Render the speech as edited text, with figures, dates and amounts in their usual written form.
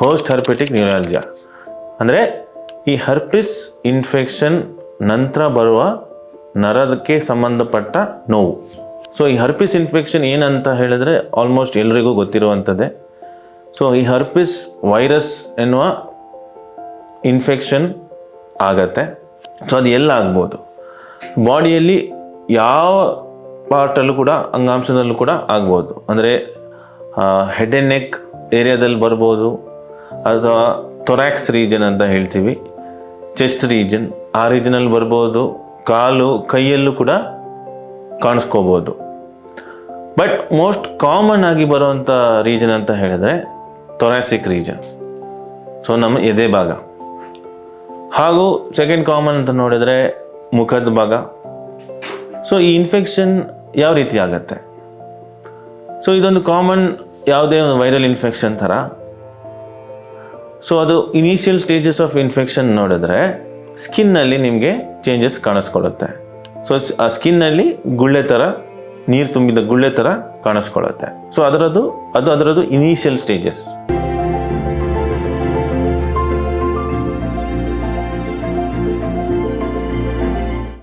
Post ಹರ್ಪೆಟಿಕ್ ನ್ಯೂರಾಲಜಿಯಾ ಅಂದರೆ ಈ herpes infection ನಂತರ ಬರುವ ನರಕ್ಕೆ ಸಂಬಂಧಪಟ್ಟ ನೋವು. ಸೊ ಈ ಹರ್ಪಿಸ್ ಇನ್ಫೆಕ್ಷನ್ ಏನಂತ ಹೇಳಿದ್ರೆ ಆಲ್ಮೋಸ್ಟ್ ಎಲ್ರಿಗೂ ಗೊತ್ತಿರುವಂಥದ್ದೇ. ಸೊ ಈ ಹರ್ಪಿಸ್ ವೈರಸ್ ಎನ್ನುವ ಇನ್ಫೆಕ್ಷನ್ ಆಗತ್ತೆ. ಸೊ ಅದು ಎಲ್ಲ ಆಗ್ಬೋದು, ಬಾಡಿಯಲ್ಲಿ ಯಾವ ಪಾರ್ಟಲ್ಲೂ ಕೂಡ, ಅಂಗಾಂಶದಲ್ಲೂ ಕೂಡ ಆಗ್ಬೋದು. ಅಂದರೆ ಹೆಡ್ ಆ್ಯಂಡ್ ನೆಕ್ ಏರಿಯಾದಲ್ಲಿ ಬರ್ಬೋದು, ಅಥವಾ ಥೊರ್ಯಾಕ್ಸ್ ರೀಜನ್ ಅಂತ ಹೇಳ್ತೀವಿ, ಚೆಸ್ಟ್ ರೀಜನ್, ಆ ರೀಜನಲ್ಲಿ ಬರ್ಬೋದು. ಕಾಲು ಕೈಯಲ್ಲೂ ಕೂಡ ಕಾಣಿಸ್ಕೋಬೋದು. ಬಟ್ ಮೋಸ್ಟ್ ಕಾಮನ್ ಆಗಿ ಬರುವಂಥ ರೀಜನ್ ಅಂತ ಹೇಳಿದ್ರೆ ಥೊರಾಸಿಕ್ ರೀಜನ್, ಸೊ ನಮ್ಮ ಎದೆ ಭಾಗ. ಹಾಗೂ ಸೆಕೆಂಡ್ ಕಾಮನ್ ಅಂತ ನೋಡಿದರೆ ಮುಖದ ಭಾಗ. ಸೊ ಈ ಇನ್ಫೆಕ್ಷನ್ ಯಾವ ರೀತಿ ಆಗತ್ತೆ? ಸೊ ಇದೊಂದು ಕಾಮನ್ ಯಾವುದೇ ಒಂದು ವೈರಲ್ ಇನ್ಫೆಕ್ಷನ್ ಥರ. ಸೊ ಅದು ಇನಿಷಿಯಲ್ ಸ್ಟೇಜಸ್ ಆಫ್ ಇನ್ಫೆಕ್ಷನ್ ನೋಡಿದ್ರೆ ಸ್ಕಿನ್ನಲ್ಲಿ ನಿಮಗೆ ಚೇಂಜಸ್ ಕಾಣಿಸ್ಕೊಳ್ಳುತ್ತೆ. ಸೊ ಆ ಸ್ಕಿನ್ನಲ್ಲಿ ಗುಳ್ಳೆ ಥರ, ನೀರು ತುಂಬಿದ ಗುಳ್ಳೆ ಥರ ಕಾಣಿಸ್ಕೊಳ್ಳುತ್ತೆ. ಸೊ ಅದರದ್ದು ಇನಿಷಿಯಲ್ ಸ್ಟೇಜಸ್.